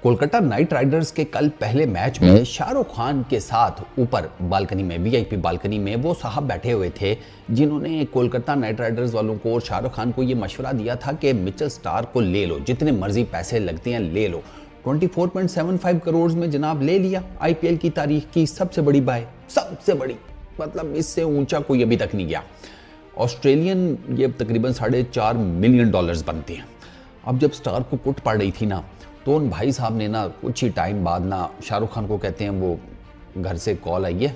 Kolkata night Riders के कल पहले मैच में शाहरुख खान के साथ ऊपर बालकनी में वीआईपी बालकनी में वो साहब बैठे हुए थे जिन्होंने कोलकाता नाइट राइडर्स वालों को और शाहरुख खान को ये मशवरा दिया था कि मिचेल स्टार्क को ले लो, जितने मर्जी पैसे लगते हैं ले लो। 24.75 करोड़ में जनाब ले लिया। आईपीएल की तारीख की सबसे बड़ी बाय, सबसे बड़ी, मतलब इससे ऊंचा कोई अभी तक नहीं गया। ऑस्ट्रेलियन ये तकरीबन $4.5 मिलियन बनते हैं। अब जब स्टार्क को पुट पड़ रही थी ना, तो उन भाई साहब ने ना कुछ ही टाइम बाद ना शाहरुख खान को कहते हैं वो घर से कॉल आई है,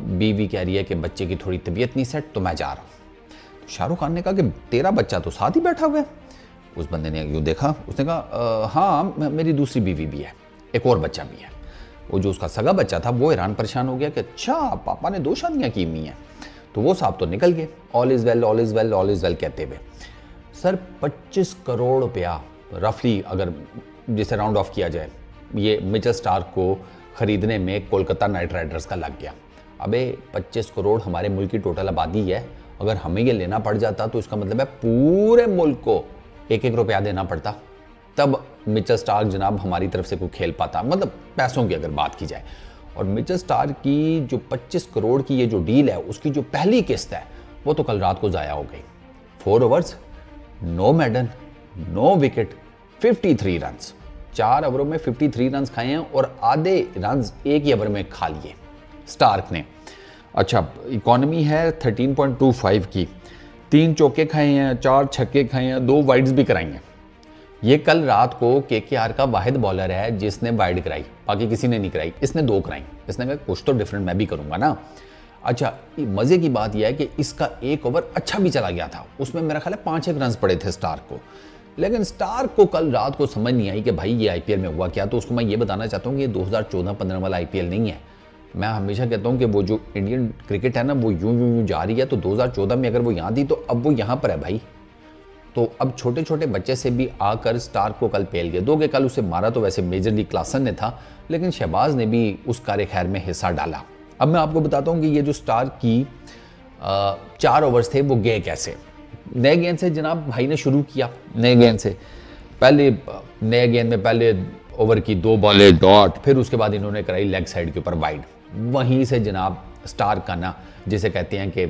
बीवी कह रही है कि बच्चे की थोड़ी तबीयत नहीं सेट, तो मैं जा रहा हूँ। तो शाहरुख खान ने कहा कि तेरा बच्चा तो साथ ही बैठा हुआ है। उस बंदे ने यूँ देखा, उसने कहा हाँ मेरी दूसरी बीवी भी है, एक और बच्चा भी है। वो जो उसका सगा बच्चा था वो हैरान परेशान हो गया कि अच्छा पापा ने 2 शादियाँ की हुई हैं। तो वो साहब तो निकल गए, all is well all is well all is well कहते हुए। सर 25 करोड़ रुपया रफली अगर जिसे राउंड ऑफ किया जाए, ये मिचेल स्टार्क को ख़रीदने में कोलकाता नाइट राइडर्स का लग गया। अबे 25 करोड़ हमारे मुल्क की टोटल आबादी है, अगर हमें ये लेना पड़ जाता तो इसका मतलब है पूरे मुल्क को 1-1 रुपया देना पड़ता, तब मिचेल स्टार्क जनाब हमारी तरफ से कोई खेल पाता, मतलब पैसों की अगर बात की जाए। और मिचेल स्टार्क की जो 25 करोड़ की ये जो डील है, उसकी जो पहली किस्त है वो तो कल रात को ज़ाया हो गई। 4 overs, no maiden, no wicket, 53 runs, 4 ओवरों में 53 रन्स खाए हैं और आधे रन्स एक ही ओवर में खा लिए स्टार्क ने। अच्छा, इकॉनमी है 13.25 की, 3 चौके खाए हैं, 4 छक्के खाए हैं, 2 वाइड्स भी कराई हैं। ये कल रात को केकेआर का वाहिद बॉलर है जिसने वाइड कराई, बाकी किसी ने नहीं कराई, इसने 2 कराई। इसने कहा कुछ तो डिफरेंट मैं भी करूंगा ना। अच्छा, मज़े की बात यह है कि इसका 1 ओवर अच्छा भी चला गया था, उसमें मेरा ख्याल है 5-1 रन पड़े थे स्टार्क को। लेकिन स्टार्क को कल रात को समझ नहीं आई कि भाई ये आईपीएल में हुआ क्या। तो उसको मैं ये बताना चाहता हूँ कि ये 2014-15 वाला आईपीएल नहीं है। मैं हमेशा कहता हूँ कि वो जो इंडियन क्रिकेट है ना, वो यूं जा रही है। तो 2014 में अगर वो यहाँ थी तो अब वो यहाँ पर है भाई। तो अब छोटे छोटे बच्चे से भी आकर स्टार्क को कल पेल गए। 2 के कल उसे मारा तो वैसे मेजर लीग क्लासन ने था, लेकिन शहबाज ने भी उस कार्य खैर में हिस्सा डाला। अब मैं आपको बताता हूँ कि ये जो स्टार्क की 4 ओवर्स थे वो गए कैसे। नए गेंद से जनाब भाई ने शुरू किया। नए गेंद से पहले नए गेंद में पहले ओवर की 2 बॉलें डॉट, फिर उसके बाद इन्होंने कराई लेग साइड के ऊपर वाइड। वहीं से जनाब स्टार्क का ना जिसे कहते हैं कि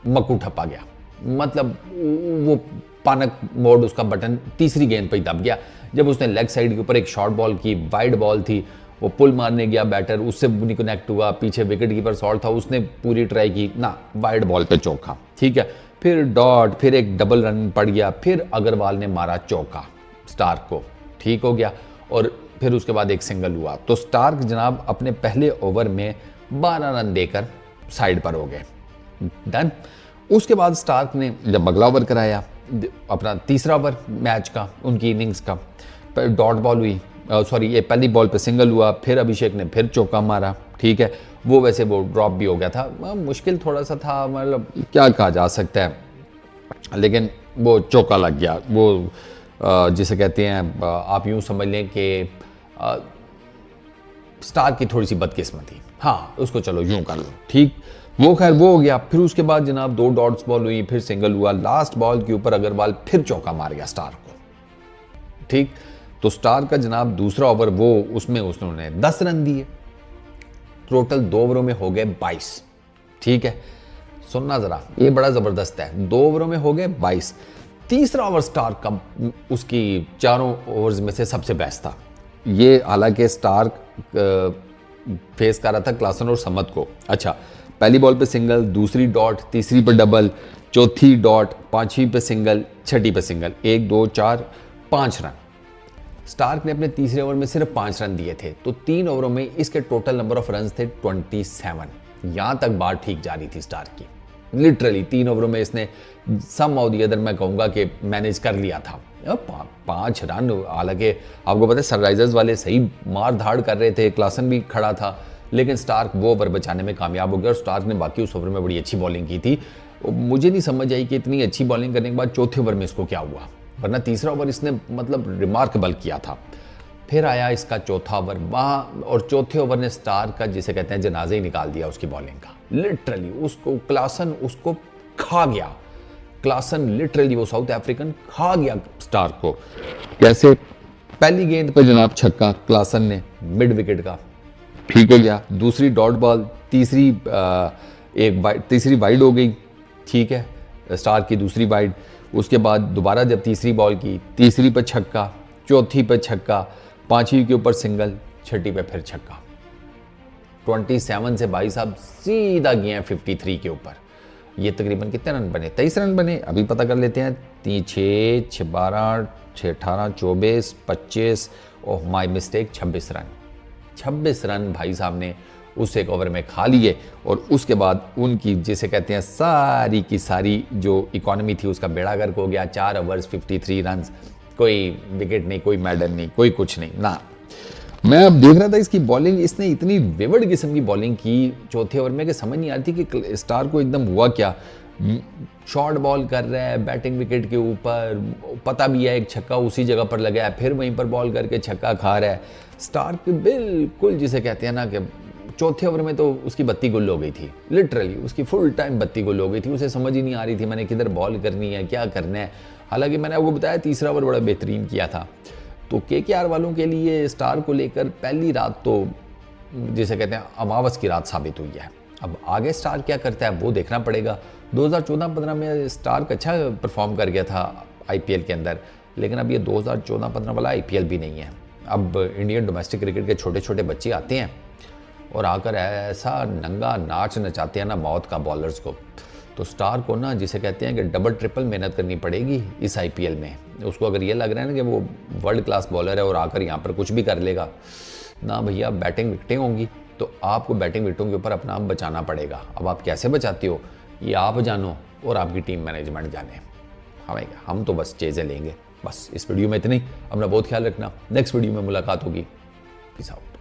मक्कू ठप्पा गया, मतलब वो पानक मोड उसका बटन तीसरी गेंद पर ही दब गया। जब उसने लेग साइड के ऊपर एक शॉर्ट बॉल की, वाइड बॉल थी, वो पुल मारने गया बैटर, उससे नहीं कनेक्ट हुआ, पीछे विकेट कीपर शॉट था, उसने पूरी ट्राई की ना, वाइड बॉल पे चौका, ठीक है। फिर डॉट, फिर एक डबल रन पड़ गया, फिर अग्रवाल ने मारा चौका स्टार्क को, ठीक हो गया। और फिर उसके बाद एक सिंगल हुआ। तो स्टार्क जनाब अपने पहले ओवर में 12 रन देकर साइड पर हो गए, डन। उसके बाद स्टार्क ने जब अगला ओवर कराया, अपना तीसरा ओवर मैच का, उनकी इनिंग्स का, डॉट बॉल हुई, सॉरी ये पहली बॉल पे सिंगल हुआ, फिर अभिषेक ने फिर चौका मारा, ठीक है। वो वैसे वो ड्रॉप भी हो गया था, मुश्किल थोड़ा सा था, मतलब क्या कहा जा सकता है, लेकिन वो चौका लग गया। वो जिसे कहते हैं आप यूँ समझ लें कि स्टार की थोड़ी सी बदकिस्मती, हाँ उसको चलो यूँ कर लो, ठीक। वो खैर वो हो गया। फिर उसके बाद जनाब 2 डॉट्स बॉल हुई, फिर सिंगल हुआ, लास्ट बॉल के ऊपर अग्रवाल फिर चौका मार गया स्टार को, ठीक। तो स्टार का जनाब दूसरा ओवर वो उसमें उसने 10 रन दिए, टोटल 2 ओवरों में हो गए 22, ठीक है। सुनना जरा, ये बड़ा जबरदस्त है, 2 ओवरों में हो गए 22। तीसरा ओवर स्टार्क का उसकी 4 ओवर्स में से सबसे बेस्ट था। ये हालांकि स्टार्क फेस कर रहा था क्लासन और समत को। अच्छा, पहली बॉल पे सिंगल, दूसरी डॉट, तीसरी पे डबल, चौथी डॉट, पांचवी पे सिंगल, छठी पे सिंगल, 1 2 4 5 रन। स्टार्क ने अपने तीसरे ओवर में सिर्फ 5 रन दिए थे, तो 3 ओवरों में इसके टोटल नंबर ऑफ रन थे 27। यहां तक बात ठीक जा रही थी स्टार्क की, लिटरली 3 ओवरों में इसने सम ऑफ द अदर मैं कहूंगा कि मैनेज कर लिया था। 5 रन, हालांकि आपको पता है सनराइजर्स वाले सही मार धाड़ कर रहे थे, क्लासन भी खड़ा था, लेकिन स्टार्क वो ओवर बचाने में कामयाब हो गया। और स्टार्क ने बाकी उस ओवर में बड़ी अच्छी बॉलिंग की थी। मुझे नहीं समझ आई कि इतनी अच्छी बॉलिंग करने के बाद चौथे ओवर में इसको क्या हुआ, वरना तीसरा ओवर इसने मतलब रिमार्केबल किया था। फिर आया इसका चौथा ओवर वहाँ, और चौथे ओवर ने स्टार का जिसे कहते हैं जनाजे ही निकाल दिया उसकी बॉलिंग का। लिटरली उसको क्लासन उसको खा गया, क्लासन लिटरली वो साउथ अफ्रीकन खा गया स्टार को। कैसे? पहली गेंद पर जनाब छक्का क्लासन ने मिड विकेट का, ठीक हो गया। दूसरी डॉट बॉल, तीसरी वाइड हो गई, ठीक है, स्टार की दूसरी वाइड। उसके बाद दोबारा जब तीसरी बॉल की, तीसरी पे छक्का, चौथी पे छक्का, पांचवी के ऊपर सिंगल, छठी पे फिर छक्का। 27 से भाई साहब सीधा गए हैं 53 के ऊपर। ये तकरीबन कितने रन बने? 23 रन बने। अभी पता कर लेते हैं। 6, 12, 18, 24, 25, oh my mistake, 26 run. 26 run भाई साहब ने उस एक ओवर में खा लिए और उसके बाद उनकी जिसे कहते हैं सारी की सारी जो इकोनॉमी थी उसका बेड़ा गर्क हो गया। 4 ओवर्स 53 रन, कोई विकेट नहीं, कोई मेडल नहीं, कोई कुछ नहीं ना। मैं अब देख रहा था इसकी बॉलिंग, इसने इतनी विविड किस्म की बॉलिंग की चौथे ओवर में कि समझ नहीं आ रही थी कि स्टार को एकदम हुआ क्या। शॉर्ट बॉल कर रहा है बैटिंग विकेट के ऊपर, पता भी है एक छक्का उसी जगह पर लगा है, फिर वहीं पर बॉल करके छक्का खा रहा है। स्टार के बिल्कुल जिसे कहते हैं ना कि चौथे ओवर में तो उसकी बत्ती गुल हो गई थी, लिटरली उसकी फुल टाइम बत्ती गुल हो गई थी। उसे समझ ही नहीं आ रही थी मैंने किधर बॉल करनी है, क्या करना है। हालांकि मैंने आपको बताया तीसरा ओवर बड़ा बेहतरीन किया था। तो केकेआर वालों के लिए स्टार को लेकर पहली रात तो जिसे कहते हैं अमावस की रात साबित हुई है। अब आगे स्टार क्या करता है वो देखना पड़ेगा। 2014-15 में स्टार का अच्छा परफॉर्म कर गया था आईपीएल के अंदर, लेकिन अब ये 2014-15 वाला आईपीएल भी नहीं है। अब इंडियन डोमेस्टिक क्रिकेट के छोटे छोटे बच्चे आते हैं और आकर ऐसा नंगा नाच नचाते हैं ना मौत का बॉलर्स को। तो स्टार को ना जिसे कहते हैं कि डबल ट्रिपल मेहनत करनी पड़ेगी इस आईपीएल में। उसको अगर ये लग रहा है ना कि वो वर्ल्ड क्लास बॉलर है और आकर यहाँ पर कुछ भी कर लेगा, ना भैया, बैटिंग विकेटें होंगी तो आपको बैटिंग विकेटों के ऊपर अपना आप बचाना पड़ेगा। अब आप कैसे बचाते हो ये आप जानो और आपकी टीम मैनेजमेंट जाने। हम तो बस चीज़ें लेंगे। बस इस वीडियो में इतनी। अपना बहुत ख्याल रखना। नेक्स्ट वीडियो में मुलाकात होगी। Peace out.